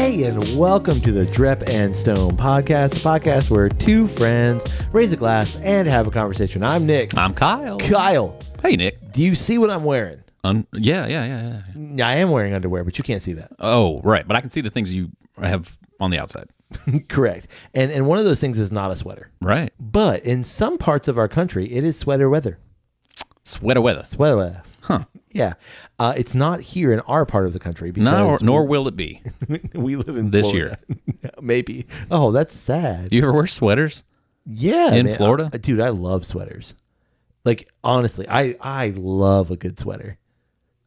Hey, and welcome to the Drep and Stone podcast, the podcast where two friends raise a glass and have a conversation. I'm Nick. I'm Kyle. Kyle. Hey, Nick. Do you see what I'm wearing? Yeah. I am wearing underwear, but you can't see that. Oh, right. But I can see the things you have on the outside. Correct. And one of those things is not a sweater. Right. But in some parts of our country, it is sweater weather. Sweater weather. Sweater weather. Huh. Yeah. It's not here in our part of the country. Because nor will it be. We live in this Florida. year. Maybe. Oh, that's sad. Do you ever wear sweaters? Yeah. In man. Florida? Dude, I love sweaters. Like, honestly, I love a good sweater.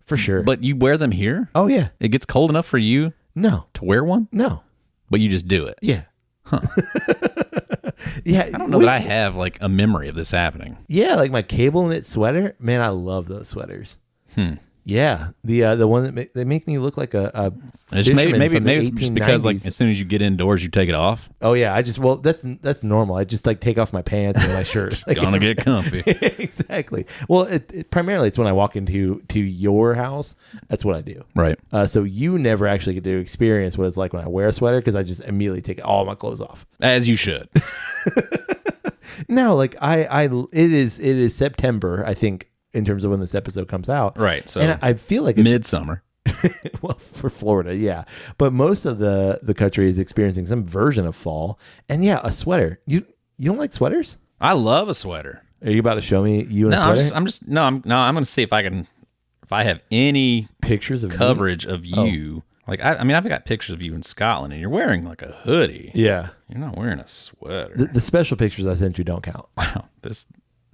For sure. But you wear them here? Oh, yeah. It gets cold enough for you No. to wear one? No. But you just do it? Yeah. Huh. Yeah. I don't know that I have like a memory of this happening. Yeah, like my cable knit sweater. Man, I love those sweaters. Yeah, the one that they make me look like a maybe from the it's just because like 1890s. as soon as you get indoors, you take it off. Oh yeah, that's normal. I just like take off my pants and my shirt. It's gonna get comfy. Exactly. Well, primarily it's when I walk into your house. That's what I do. Right. So you never actually get to experience what it's like when I wear a sweater because I just immediately take all my clothes off. As you should. No, like it is September, I think, in terms of when this episode comes out. Right. So and I feel like it's midsummer. well, for Florida, yeah. But most of the country is experiencing some version of fall. And yeah, a sweater. You don't like sweaters? I love a sweater. Are you about to show me you in a sweater? I'm going to see if I have any Pictures of coverage of you. Like, I've got pictures of you in Scotland and you're wearing like a hoodie. Yeah. You're not wearing a sweater. The special pictures I sent you don't count. Wow. This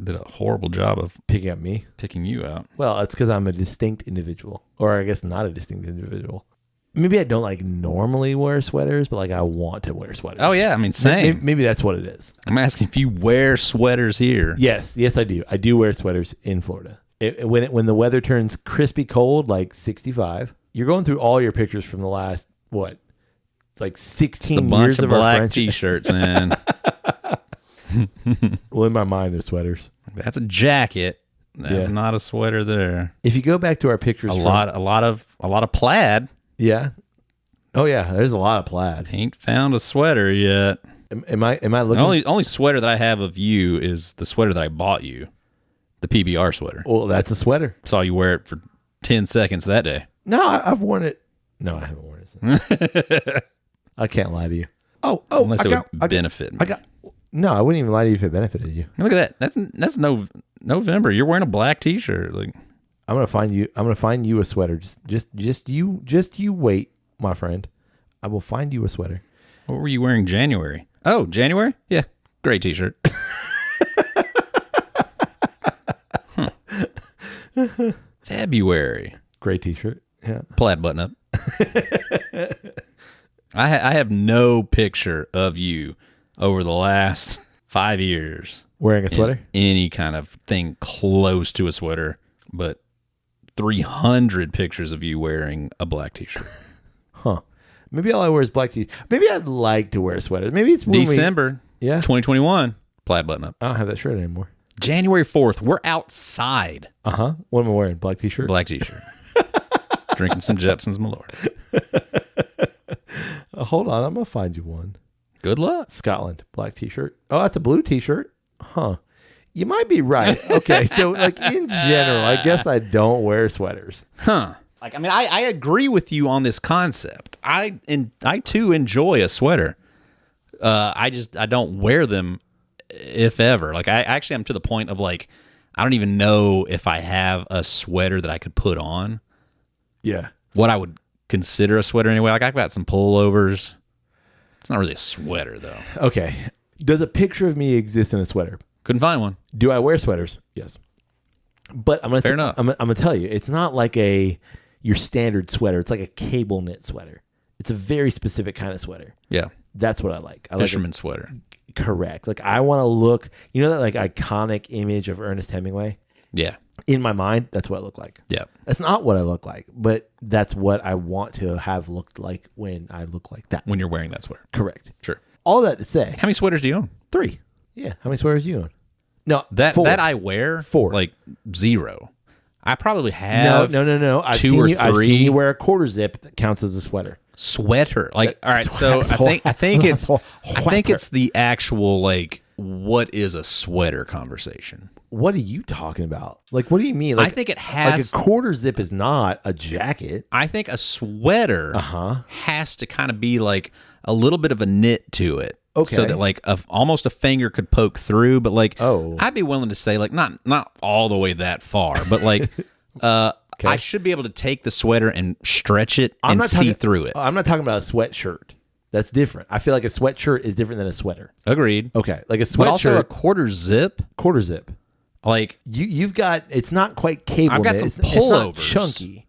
did a horrible job of Picking up me? picking you out. Well, it's because I'm a distinct individual. Or I guess not a distinct individual. Maybe I don't like normally wear sweaters, but like I want to wear sweaters. Oh, yeah. I mean, same. Maybe that's what it is. I'm asking if you wear sweaters here. Yes, I do. I do wear sweaters in Florida. When the weather turns crispy cold, like 65, you're going through all your pictures from the last, what, like 16 Just a bunch years of of our black friendship. T-shirts, man. Well, in my mind, they're sweaters. That's a jacket. That's Yeah. not a sweater there. If you go back to our pictures, A lot of plaid. yeah. Oh yeah, there's a lot of plaid. Ain't found a sweater yet. Am I The looking? only sweater that I have of you is the sweater that I bought you, the PBR sweater. Well, that's a sweater. Saw you wear it for 10 seconds that day. No, I've worn it. No, I haven't worn it. I can't lie to you. Oh, Unless it would benefit me. No, I wouldn't even lie to you if it benefited you. Look at that. That's November. You're wearing a black T-shirt. Like, I'm gonna find you a sweater. Just you wait, my friend. I will find you a sweater. what were you wearing January? Oh, January? Yeah, gray T-shirt. February. Gray t-shirt. Yeah. Plaid button up. I have no picture of you over the last 5 years Wearing a sweater? any kind of thing close to a sweater, but 300 pictures of you wearing a black T-shirt. Huh. Maybe all I wear is black t-shirt. Maybe I'd like to wear a sweater. Maybe it's when December 2021, plaid button up. I don't have that shirt anymore. January 4th, we're outside. Uh-huh. What am I wearing? Black t-shirt? Black T-shirt. Drinking some Jepson's Malort. Hold on. I'm going to find you one. Good luck. Scotland. Black t-shirt. Oh, that's a blue t-shirt. Huh. You might be right. Okay. So like in general, I guess I don't wear sweaters. Huh. Like, I mean, I agree with you on this concept. I too enjoy a sweater. I don't wear them if ever. Like, I'm to the point of like, I don't even know if I have a sweater that I could put on. Yeah. What I would consider a sweater anyway. Like, I've got some pullovers. It's not really a sweater though. Okay. Does a picture of me exist in a sweater? Couldn't find one. Do I wear sweaters? Yes. But I'm Fair enough. I'm gonna tell you, it's not like your standard sweater. It's like a cable knit sweater. It's a very specific kind of sweater. Yeah. That's what I like. I Fisherman sweater. Correct. Like I want to look, you know that like iconic image of Ernest Hemingway? Yeah. In my mind, that's what I look like. Yeah. That's not what I look like, but that's what I want to have looked like when I look like that. When you're wearing that sweater. Correct. Sure. All that to say. How many sweaters do you own? 3. Yeah. How many sweaters do you own? No. That 4. I wear 4. Like 0. I probably have No. I've 2 seen or you, 3. I've seen you wear a quarter zip that counts as a sweater. Sweater. Like, all right, so I think it's the actual, like, what is a sweater conversation. What are you talking about? Like, what do you mean? Like, I think it has... Like, a quarter zip is not a jacket. I think a sweater has to kind of be, like, a little bit of a knit to it. Okay. So that, like, almost a finger could poke through. But, like, Oh. I'd be willing to say, like, not all the way that far. But, like, I should be able to take the sweater and stretch it and see through it. I'm not talking about a sweatshirt. That's different. I feel like a sweatshirt is different than a sweater. Agreed. Okay. Like a sweatshirt. But also a quarter zip. Quarter zip. Like, you've got, it's not quite cable. I've got some pullovers. It's not chunky.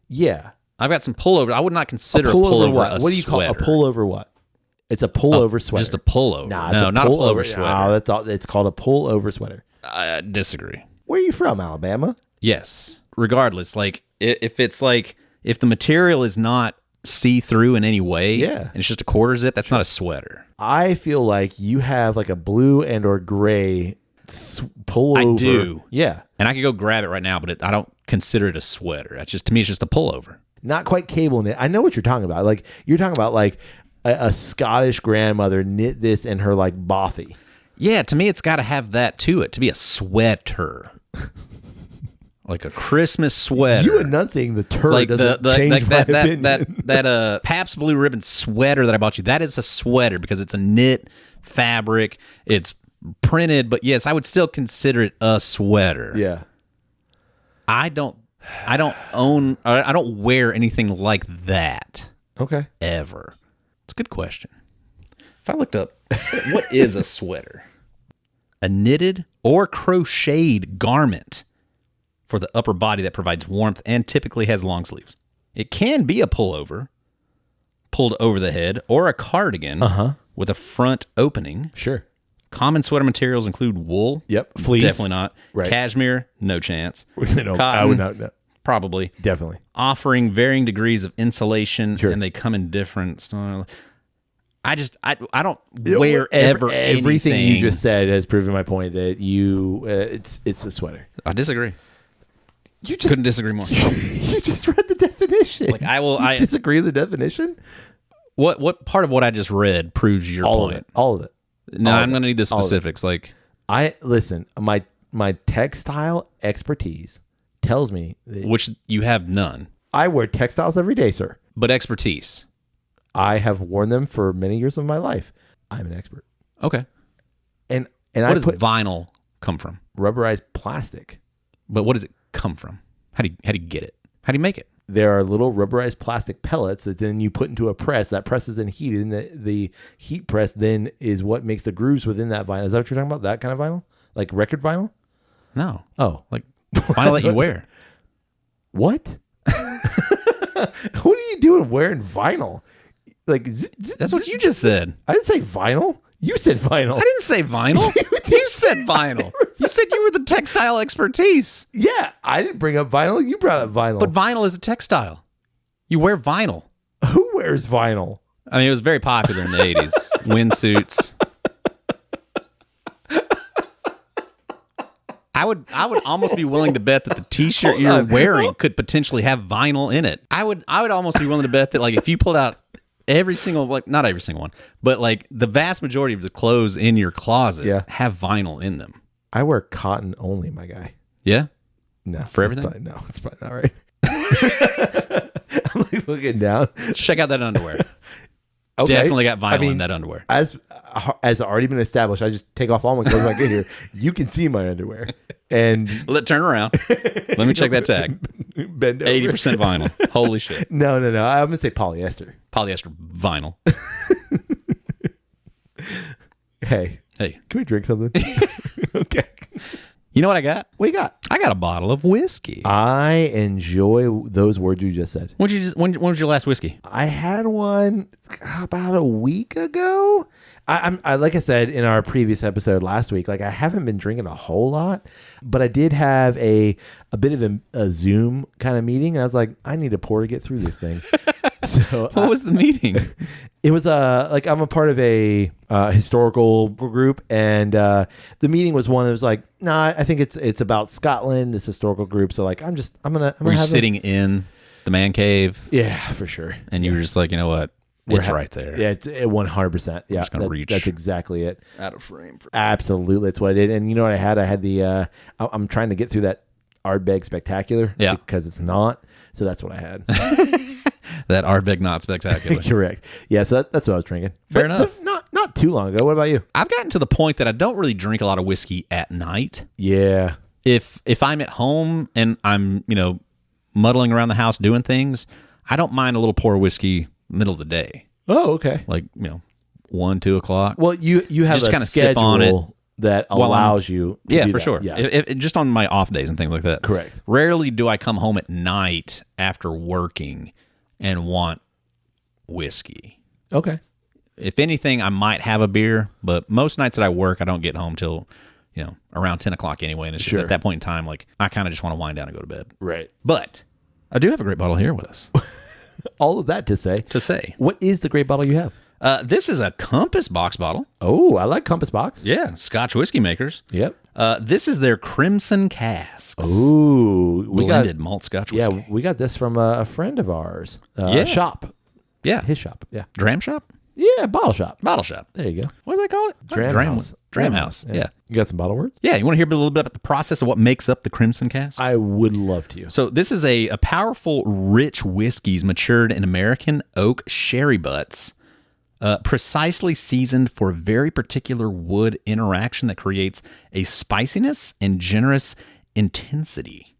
Yeah. I've got some pullover. I would not consider a pullover what? What do you call a pullover? What? It's a pullover sweater. Just a pullover. Nah, no, not a pullover sweater. No, that's all. It's called a pullover sweater. I disagree. Where are you from, Alabama? Yes. Regardless, like, if it's like, if the material is not see-through in any way, and it's just a quarter zip, that's not a sweater. I feel like you have like a blue and or gray pullover. I do. Yeah. And I could go grab it right now, but I don't consider it a sweater. That's just, to me, it's just a pullover. Not quite cable knit. I know what you're talking about. Like, you're talking about like a Scottish grandmother knit this in her like bothy. Yeah, to me, it's got to have that to it to be a sweater. Like a Christmas sweater. You enunciating the term like doesn't change my opinion. that Pabst Blue Ribbon sweater that I bought you, that is a sweater because it's a knit fabric. It's printed, but yes, I would still consider it a sweater. Yeah. I don't wear anything like that. Okay. Ever. It's a good question. If I looked up, what is a sweater? A knitted or crocheted garment for the upper body that provides warmth and typically has long sleeves. It can be a pullover, pulled over the head, or a cardigan with a front opening. Sure. Common sweater materials include wool. Yep. Fleece. Definitely not. Right. Cashmere, no chance. No, Cotton, I would not. No. Probably. Definitely. Offering varying degrees of insulation, Sure. and they come in different styles. I don't wear everything anything. you just said has proven my point that it's a sweater. I disagree. You just Couldn't disagree more. You just read the definition. Like I disagree with the definition. What part of what I just read proves your point? All of it. No, I'm going to need the specifics. Like, I listen. My textile expertise tells me that which you have none, I wear textiles every day, sir. but expertise. I have worn them for many years of my life. I'm an expert. Okay. And What does vinyl come from? rubberized plastic. But what does it come from? How do you get it? How do you make it? There are little rubberized plastic pellets that then you put into a press. That press is then heated, and the heat press then is what makes the grooves within that vinyl. Is that what you're talking about? That kind of vinyl? Like record vinyl? No. Oh. Like vinyl that you wear. What? What are you doing wearing vinyl? Like That's what you just said. I didn't say vinyl. You said vinyl. I didn't say vinyl. You said vinyl. You said you were the textile expertise. Yeah, I didn't bring up vinyl. You brought up vinyl. But vinyl is a textile. You wear vinyl. Who wears vinyl? I mean, it was very popular in the 80s. Windsuits. I would almost be willing to bet that the t-shirt you're wearing could potentially have vinyl in it. I would almost be willing to bet that, like, if you pulled out every single, like, not every single one, but like the vast majority of the clothes in your closet have vinyl in them. I wear cotton only, my guy. Yeah? No. For everything? It's probably not right. I'm like looking down. Check out that underwear. Okay. Definitely got vinyl in that underwear. As already been established, I just take off all my clothes when I get here. You can see my underwear. And Turn around. Let me check that tag. Bend over. 80% vinyl. Holy shit. No. I'm going to say polyester. Polyester vinyl. Hey. Can we drink something? Okay. You know what I got? What you got? I got a bottle of whiskey. I enjoy those words you just said. When was your last whiskey? I had one about a week ago. I like I said in our previous episode last week, like I haven't been drinking a whole lot, but I did have a bit of a Zoom kind of meeting, and I was like, I need a pour to get through this thing. So what was the meeting? It was like I'm a part of a historical group, and the meeting was one that was like, I think it's about Scotland, this historical group. So like, I'm Were you sitting in the man cave, Yeah, for sure. and you were just like, you know what? It's right there. Yeah, it's 100%. Yeah, just gonna reach. That's exactly it. Out of frame. Absolutely, that's what I did. And you know what I had? I had the. I'm trying to get through that Ardbeg Spectacular. Yeah. Because it's not. So that's what I had. That Ardbeg not spectacular. Correct. Yeah. So that's what I was drinking. Fair enough. So not too long ago. What about you? I've gotten to the point that I don't really drink a lot of whiskey at night. Yeah. If I'm at home and I'm muddling around the house doing things, I don't mind a little pour of whiskey middle of the day. Oh, okay. Like 1, 2 o'clock. Well, you have just a kind of sip on it that allows you to yeah, do for that. sure. Yeah. If just on my off days and things like that. Correct. Rarely do I come home at night after working and want whiskey. Okay. If anything, I might have a beer, but most nights that I work, I don't get home till around 10 o'clock anyway. And it's just at that point in time, like I kind of just want to wind down and go to bed. Right. But I do have a great bottle here with us. All of that to say. What is the great bottle you have? This is a Compass Box bottle. Oh, I like Compass Box. Yeah, Scotch whiskey makers. Yep. This is their Crimson Casks. Ooh, Blended malt Scotch whiskey. Yeah, we got this from a friend of ours. Yeah. Shop. Yeah. His shop. Yeah. Dram shop? Yeah, bottle shop. Bottle shop. There you go. What do they call it? Dram house. Dram house. Yeah. You got some bottle words? Yeah, you want to hear a little bit about the process of what makes up the Crimson Cask? I would love to. So this is a powerful, rich whiskeys matured in American oak sherry butts, precisely seasoned for a very particular wood interaction that creates a spiciness and generous intensity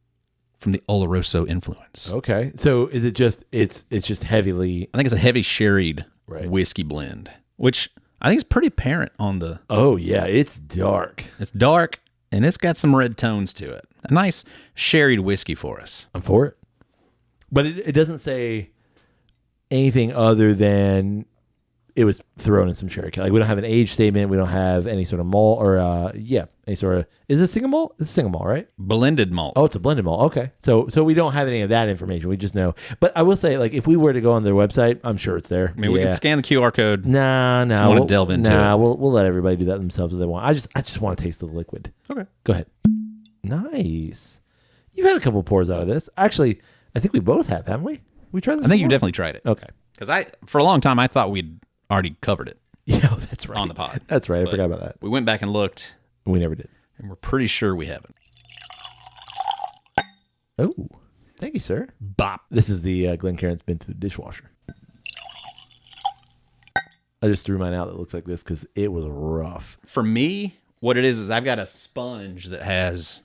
from the Oloroso influence. Okay. So is it just it's just heavily? I think it's a heavy sherried Right. whiskey blend, which I think is pretty apparent on the... Oh yeah, it's dark. It's dark, and it's got some red tones to it. A nice sherried whiskey for us. I'm for it. But it doesn't say anything other than it was thrown in some sherry. Like we don't have an age statement. We don't have any sort of malt or any sort of. Is it single malt? It's a single malt, right? Blended malt. Oh, it's a blended malt. Okay, so we don't have any of that information. We just know. But I will say, like, if we were to go on their website, I'm sure it's there. I mean, we can scan the QR code. No. Want to delve into it. We'll let everybody do that themselves if they want. I just want to taste the liquid. Okay. Go ahead. Nice. You've had a couple pours out of this. Actually, I think we both have, haven't we? We tried this. I think you before? definitely tried it. Okay. Because for a long time, I thought we'd already covered it Yeah, that's right. on the pod. That's right. I But forgot about that. We went back and looked, We never did. and we're pretty sure we haven't. Oh, thank you, sir. Bop. This is the Glencairn's been through the dishwasher. I just threw mine out that looks like this because it was rough. For me, what it is I've got a sponge that has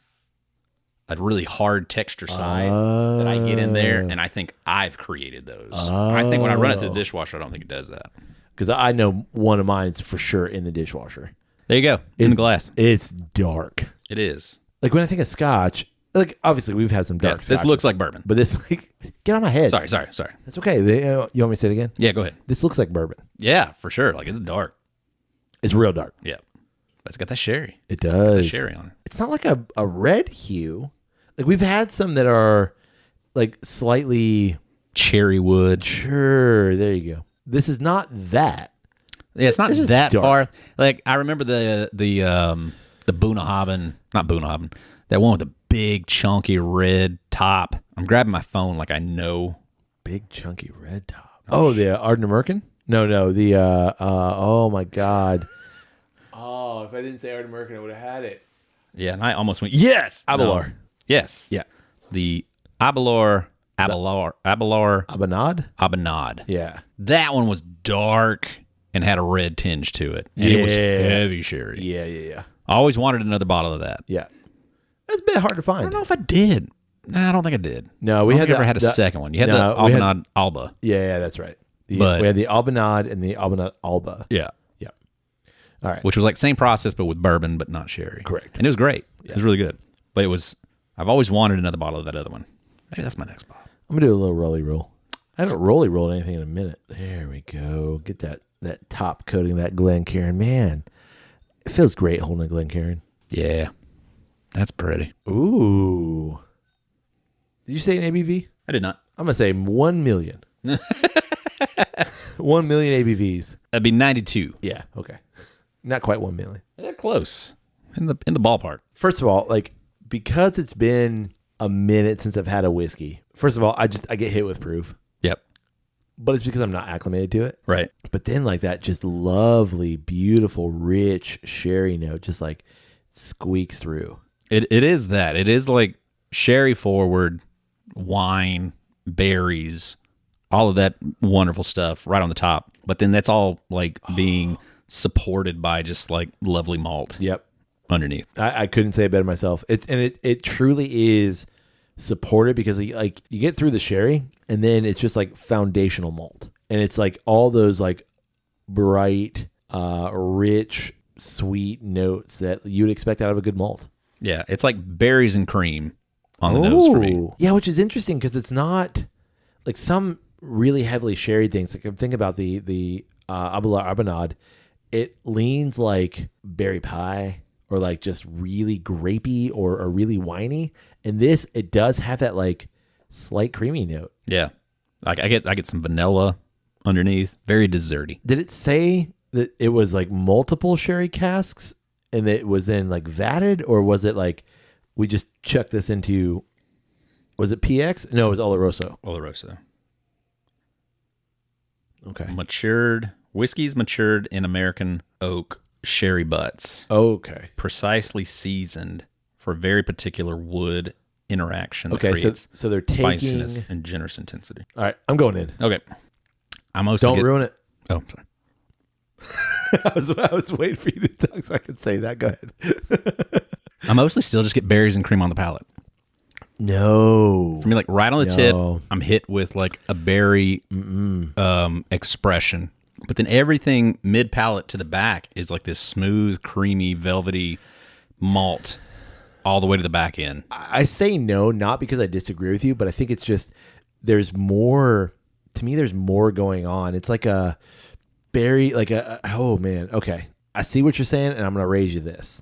a really hard texture side that I get in there, and I think I've created those. I think when I run it through the dishwasher, I don't think it does that. Because I know one of mine is for sure in the dishwasher. There you go. In the glass. It's dark. It is. Like when I think of scotch, like obviously we've had some dark This scotches, looks like bourbon. but this like get on my head. Sorry. That's okay. You want me to say it again? Yeah, go ahead. This looks like bourbon. Yeah, for sure. Like, it's dark. It's real dark. Yeah. But it's got that sherry. It does. The sherry on it. It's not like a red hue. Like we've had some that are like slightly Cherry wood. sure. There you go. This is not that. Yeah, it's not It's just that dark. far. Like, I remember the Bunnahabhain, not Bunnahabhain, that one with the big chunky red top. I'm grabbing my phone like I know. Big chunky red top. Oh, the Ardent American? No. The oh my God. Oh, if I didn't say Ardent American, I would have had it. Yeah, and I almost went, yes! Abelard. No. Yes. Yeah. The Abelard. Abanad. Yeah. That one was dark and had a red tinge to it. And it was heavy sherry. Yeah. I always wanted another bottle of that. Yeah. That's a bit hard to I find. don't know if I did. Nah, I don't think I did. No, we I don't had think I ever had a second one. You had the Albanad Alba. Yeah, that's right. But- we had the Albanad and the Albanad Alba. Yeah. Yeah. All right. Which was like same process, but with bourbon, but not sherry. Correct. And it was great. It was really good. But I've always wanted another bottle of that other one. Maybe that's my next bottle. I'm gonna do a little rolly roll. I haven't rolly rolled anything in a minute. There we go. Get that top coating of that Glencairn. Man, it feels great holding a Glencairn. Yeah. That's pretty. Ooh. Did you say an ABV? I did not. I'm gonna say 1 million. 1 million ABVs. That'd be 92. Yeah. Okay. Not quite 1 million. Yeah, close. In the ballpark. First of all, like because it's been a minute since I've had a whiskey. First of all, I get hit with proof. Yep. But it's because I'm not acclimated to it. Right. But then like that just lovely, beautiful, rich sherry note just like squeaks through. It is that. It is like sherry forward, wine, berries, all of that wonderful stuff right on the top. But then that's all like being supported by just like lovely malt. Yep. Underneath. I couldn't say it better myself. It truly is supported because you get through the sherry and then it's just like foundational malt. And it's like all those like bright, rich, sweet notes that you'd expect out of a good malt. Yeah, it's like berries and cream on the nose for me. Yeah, which is interesting because it's not like some really heavily sherry things. Like I'm thinking about the Arbonade. It leans like berry pie or like just really grapey or really winey. And this, it does have that like slight creamy note. Yeah, like I get some vanilla underneath. Very desserty. Did it say that it was like multiple sherry casks and it was then like vatted, or was it like we just chucked this into? Was it PX? No, it was Oloroso. Oloroso. Okay. Whiskey's matured in American oak sherry butts. Okay. Precisely seasoned for very particular wood interaction. That Okay, creates so they're taking spiciness and generous intensity. All right, I'm going in. Okay. I mostly Don't ruin it. Oh, sorry. I was waiting for you to talk so I could say that. Go ahead. I mostly still just get berries and cream on the palate. No. For me, like right on the tip, I'm hit with like a berry expression. But then everything mid palate to the back is like this smooth, creamy, velvety malt all the way to the back end. I say no, not because I disagree with you, but I think it's just there's more. To me, there's more going on. It's like a berry, like oh man. Okay, I see what you're saying, and I'm gonna raise you this.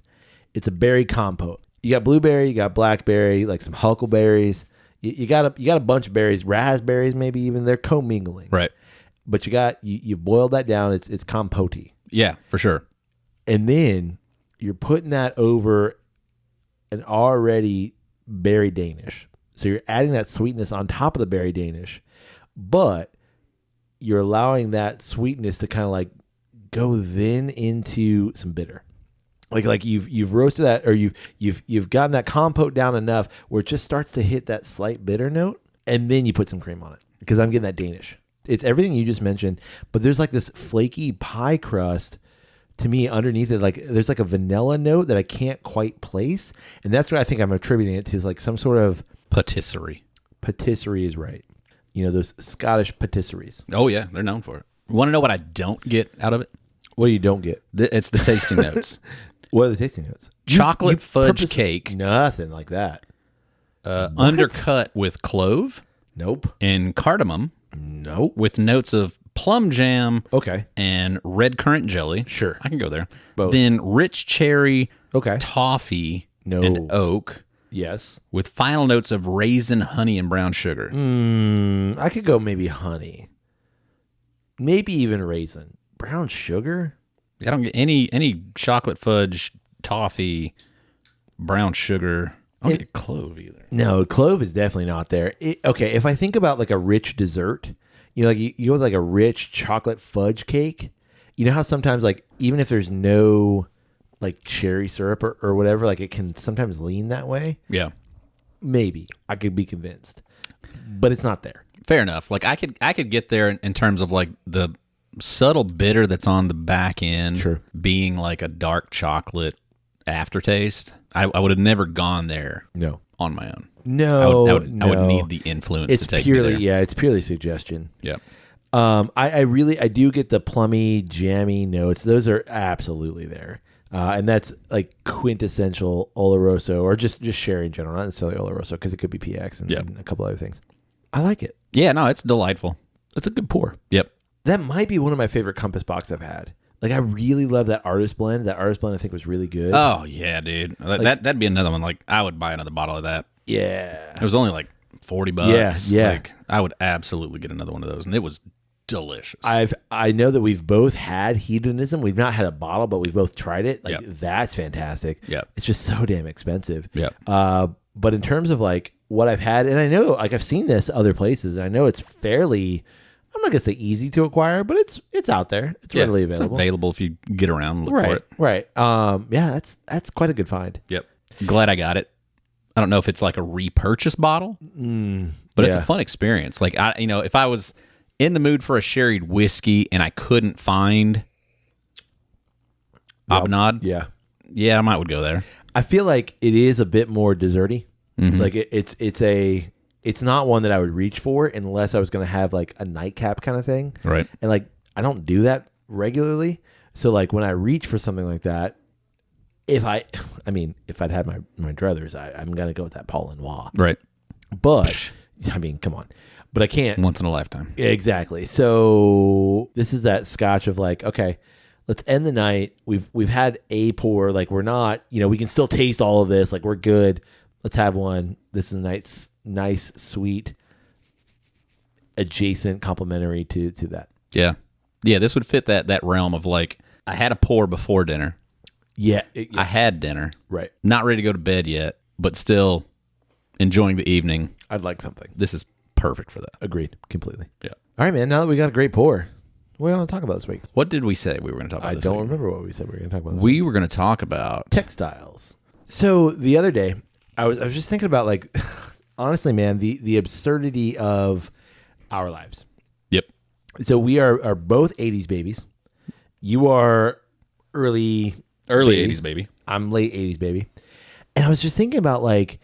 It's a berry compote. You got blueberry, you got blackberry, like some huckleberries. You got a bunch of berries, raspberries, maybe even they're commingling. Right. But you boiled that down. It's compote. Yeah, for sure. And then you're putting that over an already berry Danish. So you're adding that sweetness on top of the berry Danish, but you're allowing that sweetness to kind of like go then into some bitter. Like you've roasted that, or you've gotten that compote down enough where it just starts to hit that slight bitter note, and then you put some cream on it. Because I'm getting that Danish. It's everything you just mentioned, but there's like this flaky pie crust to me underneath it. Like there's like a vanilla note that I can't quite place, and that's what I think I'm attributing it to, is like some sort of patisserie. Patisserie is right. You know, those Scottish patisseries. Oh yeah, they're known for it. Want to know what I don't get out of it? What you don't get? It's the tasting notes. What are the tasting notes? Chocolate fudge cake. Nothing like that. Undercut with clove. Nope. And cardamom. Nope. With notes of plum jam. Okay. And red currant jelly. Sure. I can go there. Both. Then rich cherry. Okay. Toffee. No. And oak. Yes. With final notes of raisin, honey, and brown sugar. I could go maybe honey. Maybe even raisin. Brown sugar? I don't get any chocolate fudge, toffee, brown sugar. I don't get clove either. No, clove is definitely not there. Okay, if I think about like a rich dessert, you know, like you go with like a rich chocolate fudge cake. You know how sometimes like even if there's no like cherry syrup or whatever, like it can sometimes lean that way. Yeah. Maybe I could be convinced, but it's not there. Fair enough. Like I could get there in terms of like the subtle bitter that's on the back end, sure, being like a dark chocolate aftertaste. I would have never gone there. No, on my own. No, I would need the influence to take purely, me there. Yeah, it's purely suggestion. Yeah. I do get the plummy, jammy notes. Those are absolutely there. And that's like quintessential Oloroso, or just sherry in general, not necessarily Oloroso, because it could be PX and a couple other things. I like it. Yeah, no, it's delightful. It's a good pour. Yep. That might be one of my favorite Compass Box I've had. Like I really love that artist blend. That artist blend I think was really good. Oh yeah, dude. That'd be another one. Like I would buy another bottle of that. Yeah. It was only like $40. Yeah. Like I would absolutely get another one of those, and it was delicious. I know that we've both had hedonism. We've not had a bottle, but we've both tried it. Like that's fantastic. Yeah. It's just so damn expensive. Yeah. But in terms of like what I've had, and I know like I've seen this other places, and I know it's fairly, I'm not gonna say easy to acquire, but it's out there. It's readily available. It's available if you get around and look for it. Right. Yeah, that's quite a good find. Yep. Glad I got it. I don't know if it's like a repurchase bottle, but it's a fun experience. Like if I was in the mood for a sherried whiskey and I couldn't find Abnod, yeah, I might would go there. I feel like it is a bit more desserty. Like it's not one that I would reach for unless I was going to have like a nightcap kind of thing. Right. And like I don't do that regularly. So like when I reach for something like that, if I'd had my druthers, I'm going to go with that Paul Noir. Right. But I mean, come on. But I can't. Once in a lifetime. Exactly. So this is that scotch of like, okay, let's end the night. We've had a pour. Like we're not, we can still taste all of this. Like we're good. Let's have one. This is nice, sweet, adjacent, complementary to that. Yeah. Yeah, this would fit that realm of like, I had a pour before dinner. Yeah. I had dinner. Right. Not ready to go to bed yet, but still enjoying the evening. I'd like something. This is perfect for that. Agreed. Completely. Yeah. All right, man. Now that we got a great pour, what do we want to talk about this week? What did we say we were going to talk about I this don't week? remember what we said we were going to talk about this We were going to talk about textiles. So the other day, I was just thinking about like, honestly, man, the absurdity of our lives. Yep. So we are both 80s babies. You are early 80s baby. I'm late 80s baby. And I was just thinking about like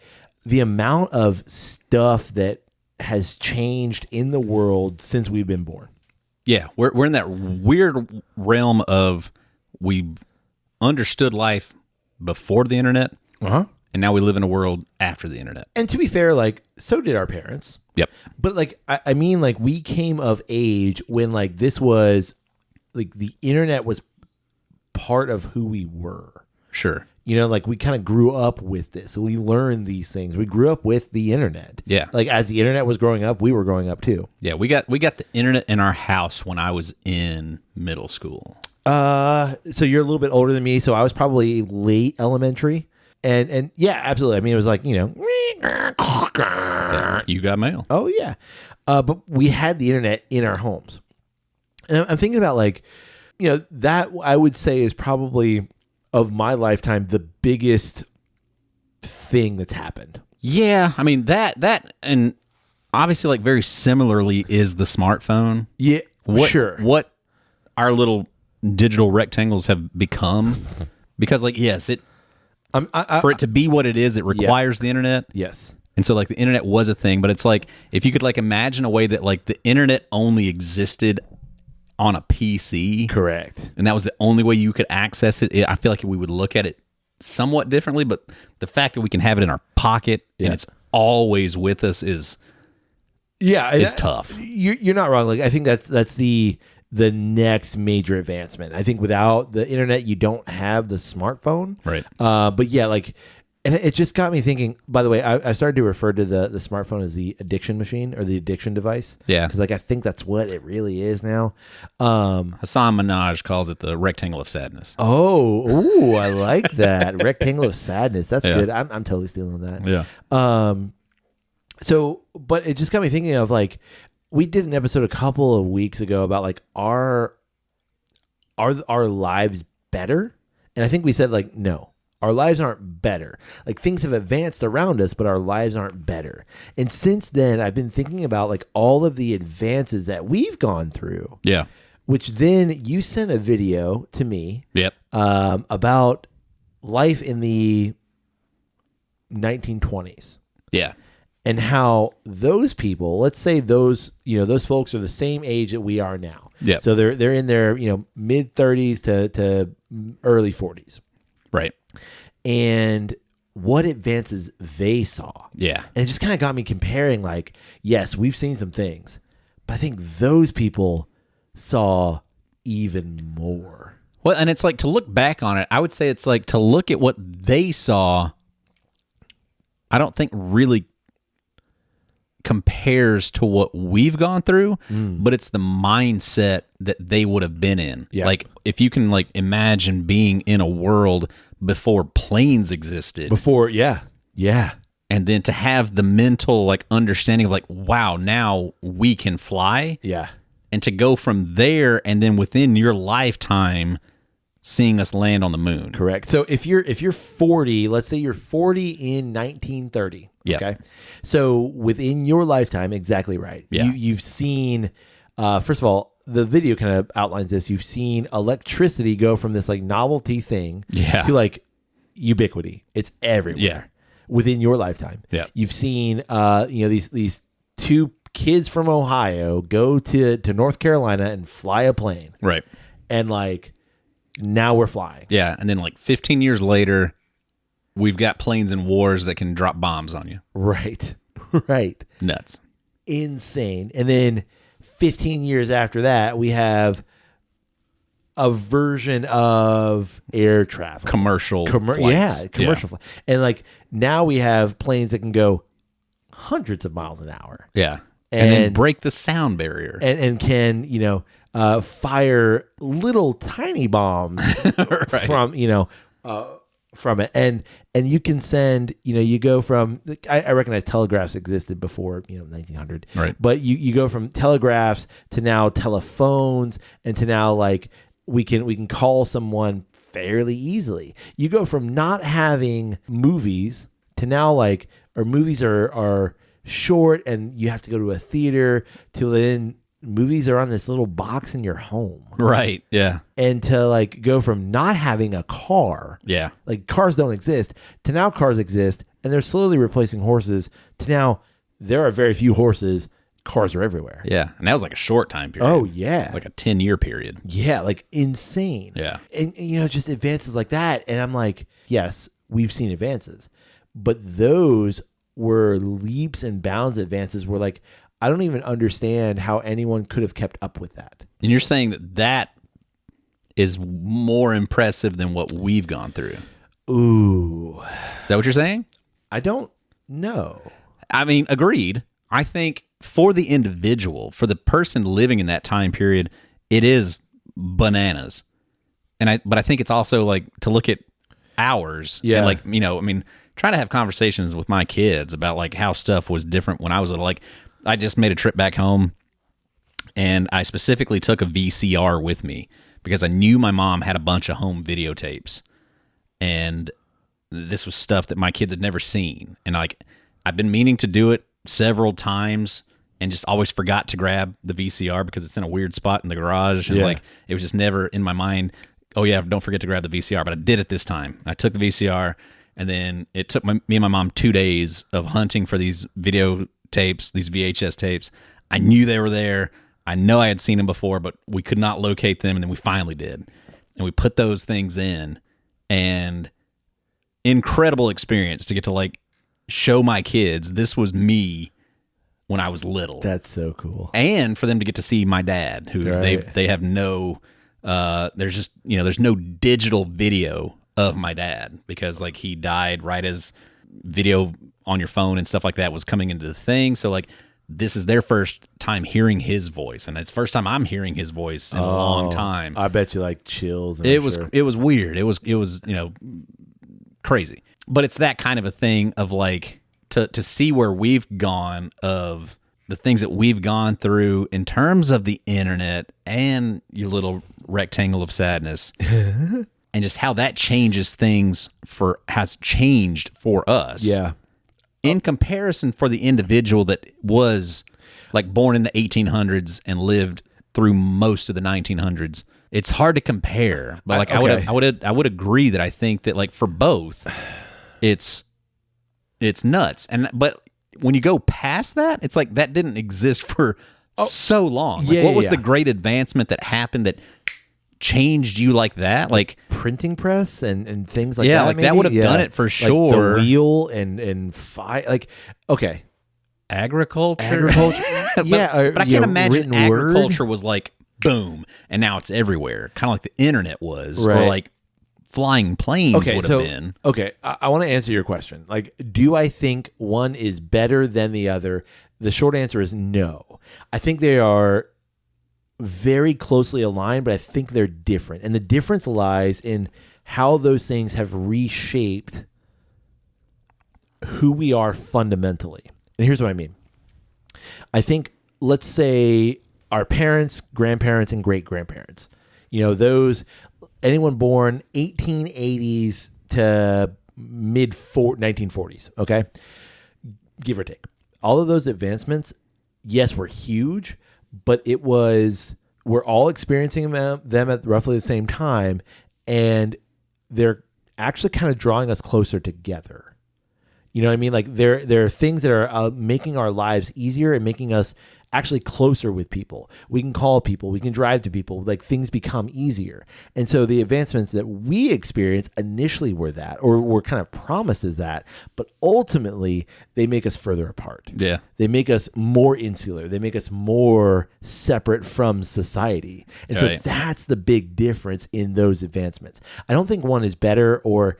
the amount of stuff that has changed in the world since we've been born. Yeah, we're in that weird realm of we understood life before the internet, and now we live in a world after the internet. And to be fair, like so did our parents. Yep. But like I mean, like we came of age when like this was like the internet was part of who we were. Sure. Like we kind of grew up with this. We learned these things. We grew up with the internet. Yeah. Like as the internet was growing up, we were growing up too. Yeah, we got the internet in our house when I was in middle school. So you're a little bit older than me, so I was probably late elementary. And yeah, absolutely. I mean, it was like, Yeah, you got mail. Oh yeah. But we had the internet in our homes. And I'm thinking about like, that I would say is probably of my lifetime the biggest thing that's happened. Yeah, I mean that and obviously like very similarly is the smartphone. Yeah, what our little digital rectangles have become, because like yes, it for it to be what it is, it requires the internet. Yes. And so like the internet was a thing, but it's like if you could like imagine a way that like the internet only existed on a PC. Correct. And that was the only way you could access it. I feel like we would look at it somewhat differently, but the fact that we can have it in our pocket and it's always with us is tough. You're not wrong. Like I think that's the next major advancement. I think without the internet, you don't have the smartphone. Right. But yeah, like, and it just got me thinking, by the way, I started to refer to the smartphone as the addiction machine or the addiction device. Yeah. Because like, I think that's what it really is now. Hassan Manaj calls it the rectangle of sadness. Oh, I like that. Rectangle of sadness. That's good. I'm totally stealing that. Yeah. So, but it just got me thinking of like, we did an episode a couple of weeks ago about like, are our lives better? And I think we said like, no. Our lives aren't better. Like things have advanced around us, but our lives aren't better. And since then, I've been thinking about like all of the advances that we've gone through. Yeah. Which then you sent a video to me. Yep. About life in the 1920s. Yeah. And how those people, let's say those folks are the same age that we are now. Yeah. So they're in their, mid 30s to early 40s. Right. And what advances they saw. Yeah. And it just kind of got me comparing like, yes, we've seen some things, but I think those people saw even more. Well, and it's like to look back on it, I would say it's like to look at what they saw, I don't think really compares to what we've gone through, but it's the mindset that they would have been in. Yeah. Like if you can like imagine being in a world before planes existed. Before, yeah. and then to have the mental like understanding of like, wow, now we can fly. Yeah. And to go from there and then within your lifetime seeing us land on the moon. Correct. So if you're 40, let's say you're 40 in 1930. Yeah. Okay. So within your lifetime, exactly right. Yeah. You've seen, first of all, the video kind of outlines this. You've seen electricity go from this like novelty thing to like ubiquity. It's everywhere. Yeah. Within your lifetime. Yeah. You've seen, these two kids from Ohio go to North Carolina and fly a plane. Right. And like, now we're flying. Yeah. And then like 15 years later, we've got planes and wars that can drop bombs on you. Right. Right. Nuts. Insane. And then 15 years after that, we have a version of air travel. Commercial flights. Yeah, commercial flight. And like now we have planes that can go hundreds of miles an hour. Yeah. And then break the sound barrier. And can, fire little tiny bombs from it. And you can send, you go from, I recognize telegraphs existed before, 1900. Right. But you go from telegraphs to now telephones and to now like we can call someone fairly easily. You go from not having movies to now like our movies are short and you have to go to a theater to then movies are on this little box in your home. Right. Yeah. And to like go from not having a car. Yeah. Like cars don't exist to now cars exist and they're slowly replacing horses to now there are very few horses. Cars are everywhere. Yeah. And that was like a short time period. Oh yeah. Like a 10-year period. Yeah. Like insane. Yeah. And just advances like that. And I'm like, yes, we've seen advances, but those were leaps and bounds advances where like, I don't even understand how anyone could have kept up with that. And you're saying that is more impressive than what we've gone through. Ooh. Is that what you're saying? I don't know. I mean, agreed. I think for the individual, for the person living in that time period, it is bananas. But I think it's also like to look at ours. Yeah. And like, try to have conversations with my kids about like how stuff was different when I was little. Like I just made a trip back home and I specifically took a VCR with me because I knew my mom had a bunch of home videotapes and this was stuff that my kids had never seen. And like, I've been meaning to do it several times and just always forgot to grab the VCR because it's in a weird spot in the garage. And like, it was just never in my mind. Oh yeah, don't forget to grab the VCR. But I did it this time. I took the VCR and then it took me and my mom 2 days of hunting for these videotapes, these VHS tapes. I knew they were there. I know I had seen them before, but we could not locate them. And then we finally did. And we put those things in and incredible experience to get to like show my kids this was me when I was little. That's so cool. And for them to get to see my dad, who they have no, there's just, there's no digital video of my dad because like he died right as video on your phone and stuff like that was coming into the thing. So like this is their first time hearing his voice, and it's first time I'm hearing his voice in a long time. I bet you like chills. It was weird. It was crazy. But it's that kind of a thing of like to see where we've gone, of the things that we've gone through in terms of the internet and your little rectangle of sadness. And just how that changes things has changed for us. Yeah. In comparison for the individual that was like born in the 1800s and lived through most of the 1900s, it's hard to compare. But like I would agree that I think that like for both, it's nuts. But when you go past that, it's like that didn't exist for so long. Like, what was the great advancement that happened that changed you like that? Like printing press and things like that. Yeah, like maybe? That would have done it for sure. Like the wheel and okay. Agriculture. but I can't imagine agriculture was like boom and now it's everywhere. Kind of like the internet was, or like flying planes would have been. Okay, I want to answer your question. Like, do I think one is better than the other? The short answer is no. I think they are very closely aligned, but I think they're different. And the difference lies in how those things have reshaped who we are fundamentally. And here's what I mean. I think, let's say our parents, grandparents, and great-grandparents, anyone born 1880s to mid 1940s, okay? Give or take. All of those advancements, yes, were huge, but we're all experiencing them at roughly the same time, and they're actually kind of drawing us closer together. You know what I mean? Like there are things that are making our lives easier and making us actually closer with people. We can call people, we can drive to people, like things become easier. And so the advancements that we experienced initially were that, or were kind of promised as that, but ultimately they make us further apart. Yeah. They make us more insular. They make us more separate from society. And so that's the big difference in those advancements. I don't think one is better or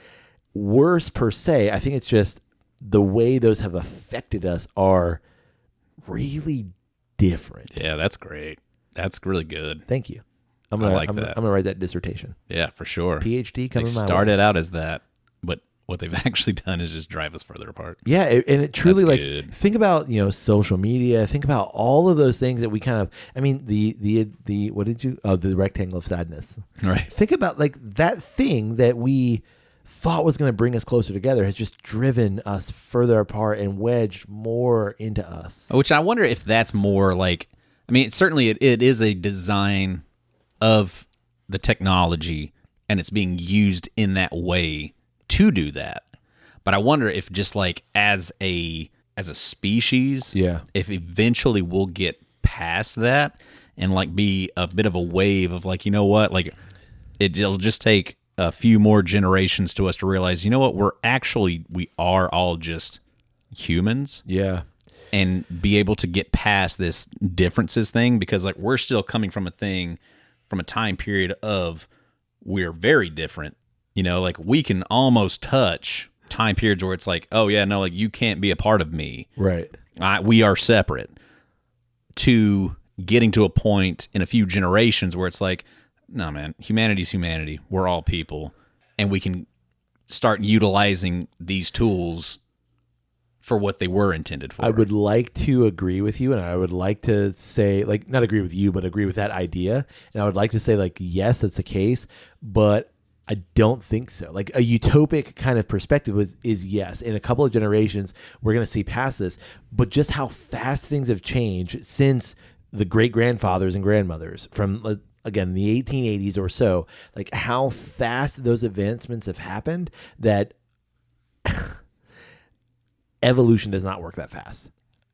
worse per se. I think it's just the way those have affected us are really different. Yeah, that's great. That's really good. Thank you. I like that. I'm gonna write that dissertation. Yeah, for sure. PhD coming my way. They started out as that, but what they've actually done is just drive us further apart. Yeah, and it truly That's good. Think about social media. Think about all of those things that we kind of. I mean the what did you? Oh, the rectangle of sadness. Right. Think about like that thing that we thought was going to bring us closer together has just driven us further apart and wedged more into us. Which I wonder if that's more like, I mean, certainly it is a design of the technology and it's being used in that way to do that. But I wonder if just like as a species, if eventually we'll get past that and like be a bit of a wave of like, you know what, like it'll just take a few more generations to us to realize, you know what, we are all just humans. Yeah. And be able to get past this differences thing, because like we're still coming from a time period of we're very different. Like we can almost touch time periods where it's like, oh yeah, no, like you can't be a part of me. Right. We are separate. To getting to a point in a few generations where it's like, no, man, humanity's humanity. We're all people. And we can start utilizing these tools for what they were intended for. I would like to agree with you, and I would like to say, like, not agree with you, but agree with that idea. And I would like to say, like, yes, that's the case, but I don't think so. Like, a utopic kind of perspective is yes. In a couple of generations, we're going to see past this. But just how fast things have changed since the great-grandfathers and grandmothers from again, the 1880s or so, like how fast those advancements have happened, that evolution does not work that fast.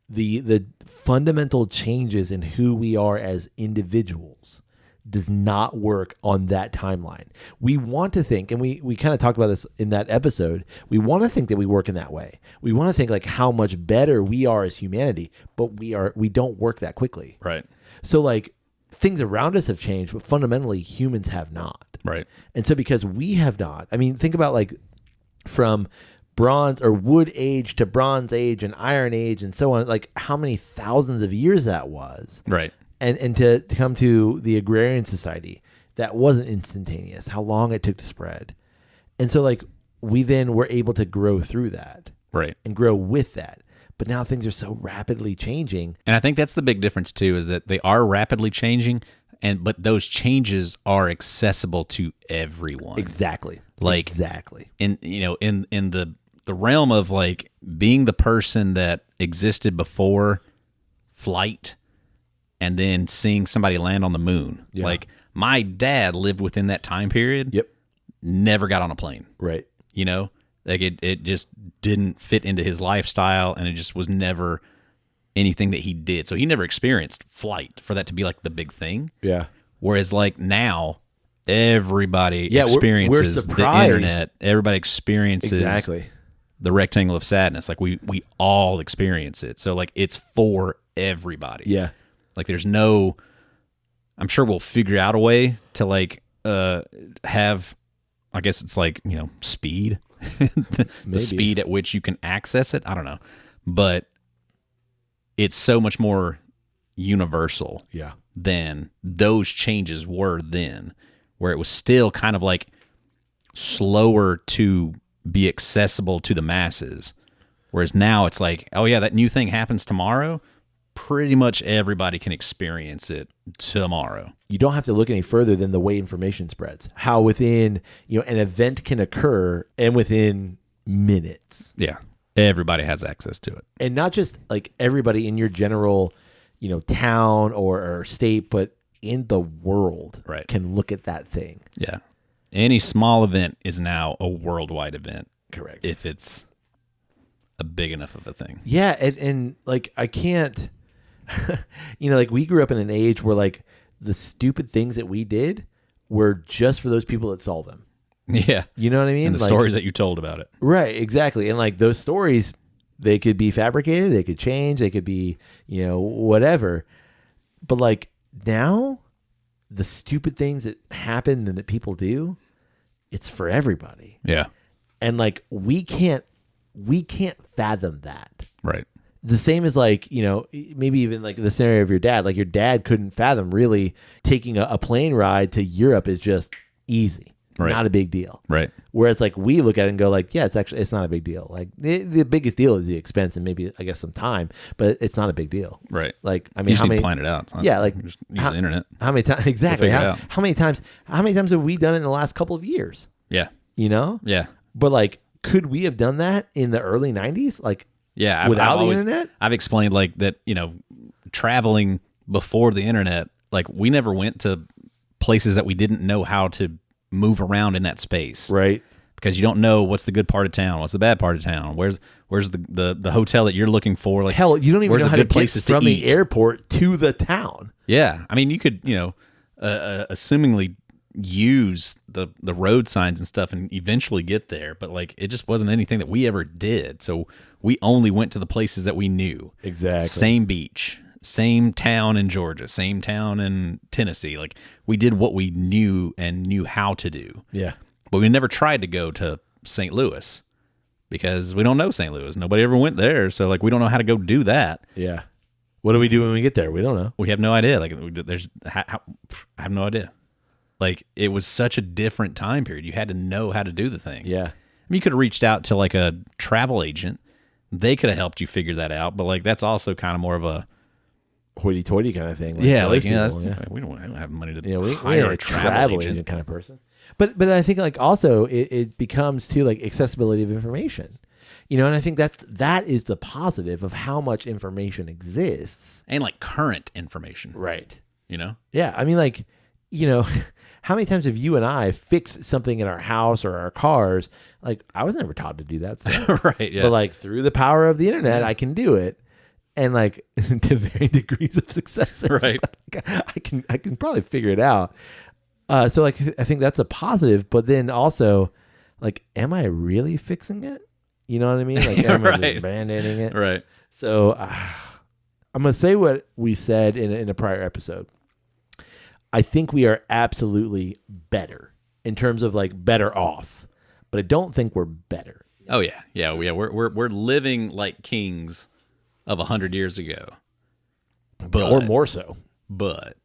The fundamental changes in who we are as individuals does not work on that timeline. We want to think, and we kind of talked about this in that episode, we want to think that we work in that way. We want to think like how much better we are as humanity, but we don't work that quickly. Right. So like, things around us have changed, but fundamentally humans have not. Right. And so because we have not, I mean, think about like from bronze or wood age to bronze age and iron age and so on, like how many thousands of years that was. Right. And to come to the agrarian society, that wasn't instantaneous, how long it took to spread. And so like we then were able to grow through that. Right. And grow with that. But now things are so rapidly changing. And I think that's the big difference too, is that they are rapidly changing, but those changes are accessible to everyone. Exactly. Like exactly. In the realm of like being the person that existed before flight and then seeing somebody land on the moon. Yeah. Like my dad lived within that time period. Yep. Never got on a plane. Right. Like it just didn't fit into his lifestyle, and it just was never anything that he did. So he never experienced flight for that to be like the big thing. Yeah. Whereas like now, everybody experiences we're the internet. Everybody experiences exactly the rectangle of sadness. Like we all experience it. So like it's for everybody. Yeah. Like there's no, I'm sure we'll figure out a way to like have, I guess it's like, speed. the speed at which you can access it. I don't know. But it's so much more universal than those changes were then, where it was still kind of like slower to be accessible to the masses. Whereas now it's like, oh yeah, that new thing happens tomorrow. Pretty much everybody can experience it tomorrow. You don't have to look any further than the way information spreads. How within, an event can occur and within minutes. Yeah. Everybody has access to it. And not just like everybody in your general, town or state, but in the world can look at that thing. Yeah. Any small event is now a worldwide event. Correct. If it's a big enough of a thing. Yeah. And like, I can't, like we grew up in an age where like the stupid things that we did were just for those people that saw them. Yeah. You know what I mean? And the stories that you told about it. Right. Exactly. And like those stories, they could be fabricated, they could change, they could be, whatever. But like now, the stupid things that happen and that people do, it's for everybody. Yeah. And like we can't fathom that. Right. The same as like, maybe even like the scenario of your dad. Like your dad couldn't fathom really taking a plane ride to Europe is just easy. Right. Not a big deal. Right. Whereas like we look at it and go like, yeah, it's not a big deal. Like the biggest deal is the expense and maybe I guess some time, but it's not a big deal. Right. Like I mean, you just need to plan it out. Yeah. Like just use the internet. How many times exactly? How many times have we done it in the last couple of years? Yeah. Yeah. But like, could we have done that in the early 90s? Like, yeah, without the internet? I've explained like that, traveling before the internet, like we never went to places that we didn't know how to move around in that space. Right. Because you don't know what's the good part of town, what's the bad part of town, where's the hotel that you're looking for. Like hell, you don't even know how to get from the airport to the town. Yeah. I mean, you could, assumingly use the road signs and stuff and eventually get there, but like it just wasn't anything that we ever did. So we only went to the places that we knew. Exactly. Same beach, same town in Georgia, same town in Tennessee. Like we did what we knew and knew how to do. Yeah. But we never tried to go to St. Louis because we don't know St. Louis. Nobody ever went there. So like we don't know how to go do that. Yeah. What do we do when we get there? We don't know. We have no idea. Like I have no idea. Like it was such a different time period. You had to know how to do the thing. Yeah. I mean, you could have reached out to like a travel agent. They could have helped you figure that out. But like, that's also kind of more of a hoity-toity kind of thing. Like we don't have money to hire a travel agent kind of person. But I think like also it becomes too like accessibility of information. And I think that is the positive of how much information exists. And like current information. Right. Yeah. I mean like, how many times have you and I fixed something in our house or our cars? Like I was never taught to do that stuff. Right. Yeah. But like through the power of the internet, I can do it. And like to varying degrees of success. Right. I can probably figure it out. So like, I think that's a positive, but then also like, am I really fixing it? You know what I mean? Like, am I just band-aiding it? Right. So I'm going to say what we said in a prior episode. I think we are absolutely better in terms of like better off, but I don't think we're better. Oh yeah. Yeah. We're living like kings of 100 years ago, or more so. But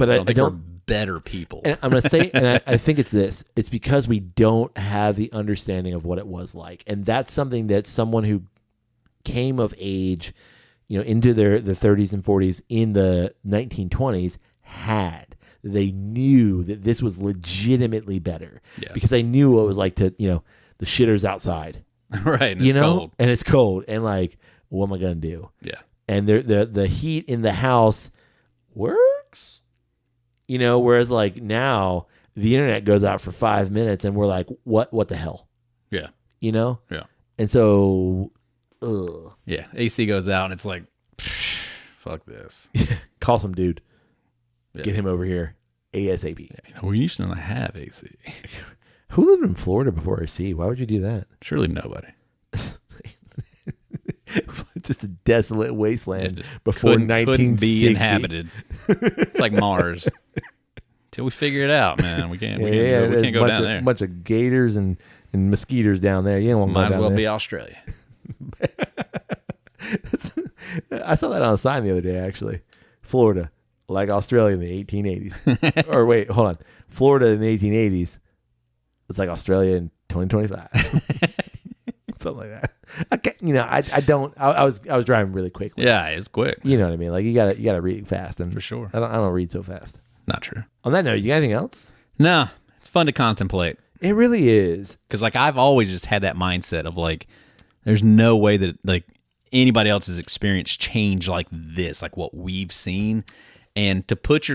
I don't think we're better people. And I'm going to say, and I think it's this. It's because we don't have the understanding of what it was like, and that's something that someone who came of age, into their 30s and 40s in the 1920s had. They knew that this was legitimately better because they knew what it was like to, the shitter's outside, right? And it's cold. And it's cold, and like, what am I gonna do? Yeah. And the heat in the house works, Whereas like now the internet goes out for 5 minutes, and we're like, what the hell? Yeah. Yeah. And so, yeah, AC goes out, and it's like, fuck this. Call some dude. Yeah. Get him over here ASAP. Yeah, we used to not have AC. Who lived in Florida before AC? Why would you do that? Surely nobody. Just a desolate wasteland before couldn't 1960. Be inhabited. It's like Mars. Till we figure it out, man. We can't go down there. A bunch of gators and mosquitoes down there. You don't want to go Might down as well there. be Australia. I saw that on a sign the other day, actually. Florida, like Australia in the 1880s. Or wait, hold on. Florida in the 1880s. It's like Australia in 2025. Something like that. Okay, I was driving really quickly. Yeah, it's quick. You know what I mean? Like you gotta read fast, and For sure. I don't read so fast. Not true. On that note, you got anything else? No, it's fun to contemplate. It really is. Because like I've always just had that mindset of like, there's no way that like anybody else's experience change like this, like what we've seen, and to put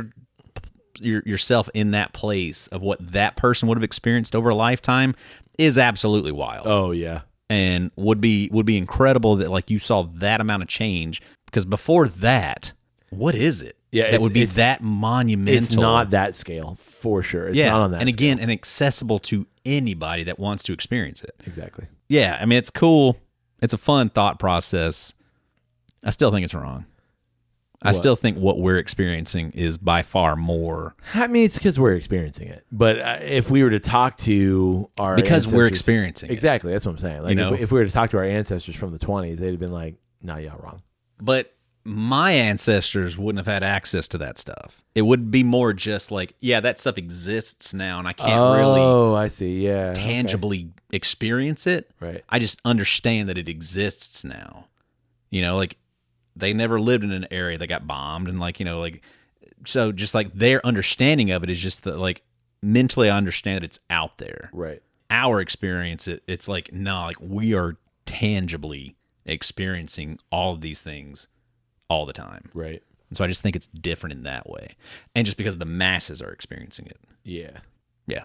yourself in that place of what that person would have experienced over a lifetime is absolutely wild. Oh yeah. And would be incredible that like you saw that amount of change, because before that, what is it? Yeah, that would be that monumental. It's not that scale for sure. It's not on that and scale. again, and accessible to anybody that wants to experience it. Exactly. Yeah, I mean it's cool. It's a fun thought process. I still think it's wrong. I still think what we're experiencing is by far more. I mean, it's because we're experiencing it. But if we were to talk to our we're experiencing exactly, that's what I'm saying. Like if we were to talk to our ancestors from the 20s, they'd have been like, "No, y'all wrong." But my ancestors wouldn't have had access to that stuff. It would be more just like, yeah, that stuff exists now, and I can't really. Oh, I see. Yeah, tangibly experience it. Right. I just understand that it exists now. Like they never lived in an area that got bombed, and like so just like their understanding of it is just that like mentally I understand that it's out there. Right. Our experience, it's like no, like we are tangibly experiencing all of these things all the time. Right. And so I just think it's different in that way, and just because the masses are experiencing it. Yeah. Yeah.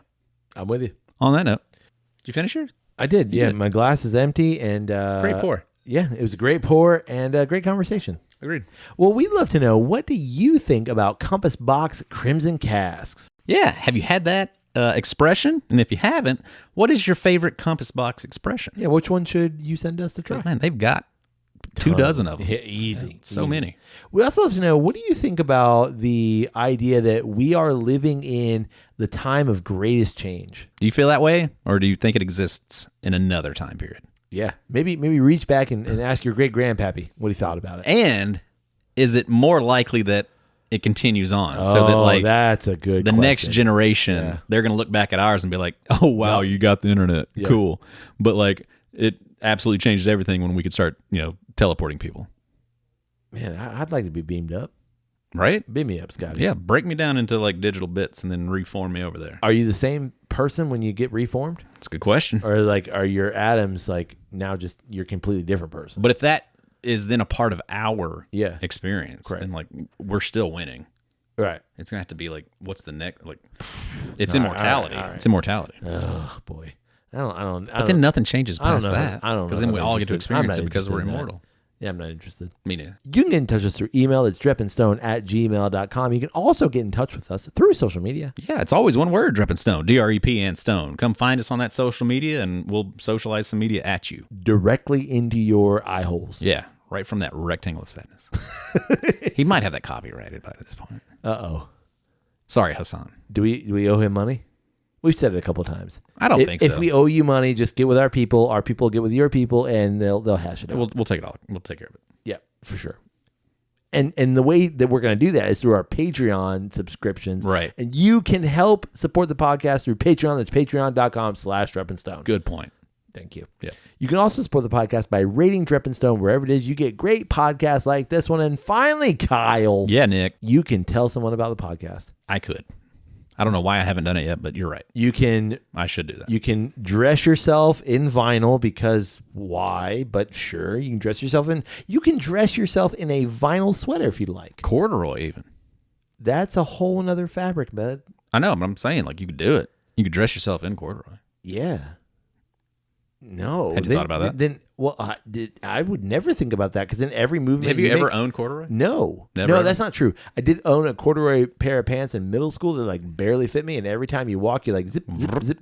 I'm with you. On that note, did you finish yours? I did. Yeah. did. My glass is empty, and Great pour. Yeah, it was a great pour and a great conversation. Agreed. Well, we'd love to know, what do you think about Compass Box Crimson Casks? Yeah. Have you had that expression? And if you haven't, what is your favorite Compass Box expression? Yeah, which one should you send us to try? Man, they've got 2 dozen of them. Yeah, easy. So many. We also love to know, what do you think about the idea that we are living in the time of greatest change? Do you feel that way? Or do you think it exists in another time period? Yeah. Maybe reach back and ask your great-grandpappy what he thought about it. And is it more likely that it continues on? So that like that's a good the question. next generation, they're going to look back at ours and be like, oh, wow, you got the internet. Yeah. Cool. But like it absolutely changes everything when we could start, teleporting people. Man, I'd like to be beamed up. Right? Beam me up, Scotty. Yeah, break me down into like digital bits and then reform me over there. Are you the same person when you get reformed? That's a good question. Or like, are your atoms like now just you're a completely different person? But if that is then a part of our experience, Correct. then like we're still winning. Right. It's gonna have to be like, what's the next? Like, it's immortality. all right. It's immortality. Oh boy, I don't. But then nothing changes I don't past know. that. I don't know. Because then we all get to interested. I'm experience not it because we're interested in that. immortal. Yeah, I'm not interested. Me neither. You can get in touch with us through email. It's drepandstone@gmail.com. You can also get in touch with us through social media. Yeah, it's always one word, Drep and Stone. DREP and Stone. Come find us on that social media and we'll socialize some media at you. Directly into your eye holes. Yeah, right from that rectangle of sadness. He might have that copyrighted by this point. Uh-oh. Sorry, Hassan. Do we owe him money? We've said it a couple times. I don't think so. If we owe you money, just get with our people get with your people, and they'll hash it out. We'll take it all. We'll take care of it. Yeah, for sure. And the way that we're going to do that is through our Patreon subscriptions. Right. And you can help support the podcast through Patreon. That's patreon.com/drepandstone. Good point. Thank you. Yeah. You can also support the podcast by rating Drep and Stone wherever it is. You get great podcasts like this one. And finally, Kyle. Yeah, Nick. You can tell someone about the podcast. I could. I don't know why I haven't done it yet, but you're right. I should do that. You can dress yourself in vinyl because why? But sure, you can dress yourself in. You can dress yourself in a vinyl sweater if you'd like. Corduroy, even. That's a whole nother fabric, bud. I know, but I'm saying like you could do it. You could dress yourself in corduroy. Yeah. No. Had you thought about that? I would never think about that because in every movie. Have you ever owned corduroy? No. Never no, ever? That's not true. I did own a corduroy pair of pants in middle school that like barely fit me, and every time you walk, you're like zip, zip, zip.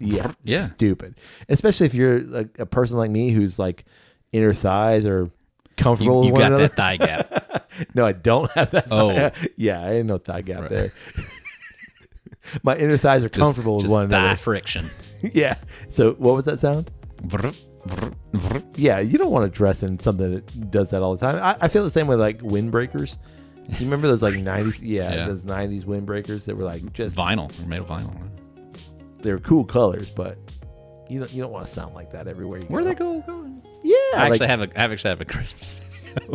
Yeah. Stupid. Especially if you're like a person like me who's like inner thighs are comfortable You with one got another. that thigh gap. No, I don't have that. Oh. Yeah, I ain't no thigh gap there. My inner thighs are comfortable with just one thigh another. friction. Yeah. So what was that sound? Yeah, you don't want to dress in something that does that all the time. I feel the same way like windbreakers. You remember those like 90s? Yeah, those 90s windbreakers that were like just vinyl. They're made of vinyl. They were cool colors, but You don't want to sound like that everywhere you Where go. they going? Yeah, I like, actually have a Christmas video,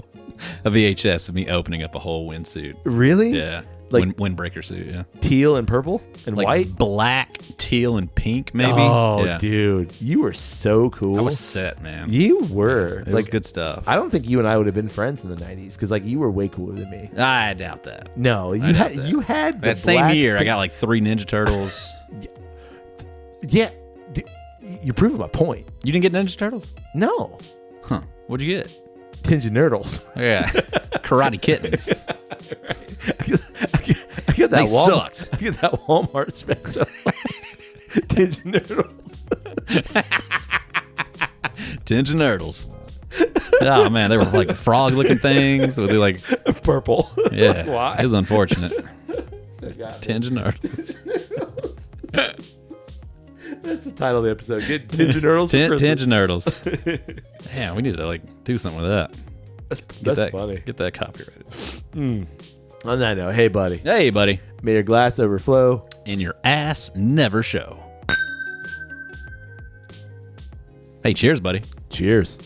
a VHS of me opening up a whole windsuit. really? Yeah, Like- windbreaker suit. Yeah, Teal and purple and like white. black, teal, and pink. Maybe. Oh, yeah. dude, you were so cool. I was set, man. You were It like was good stuff. I don't think you and I would have been friends in the '90s because like you were way cooler than me. I doubt that. No, you doubt had that. you had the That same black year, I pink- got like 3 Ninja Turtles. Yeah, you're proving my point. You didn't get Ninja Turtles? No, Huh? What'd you get? Tinja Nurtles. Yeah, Karate Kittens. I get that They Walmart. sucked. I get that Walmart special. Tinja Nurtles. Tinja Nurtles. Oh man, they were like frog-looking things. Were they like? Purple. Yeah, Why? it was unfortunate. God. Tinja Nurtles. That's the title of the episode. Get Tinja Nurtles. for Christmas. Tinja Nurtles. Damn, we need to like do something with that. That's funny. Get that copyrighted. On that note, hey buddy, Hey, buddy. may your glass overflow. And your ass never show. Hey, cheers, buddy. Cheers.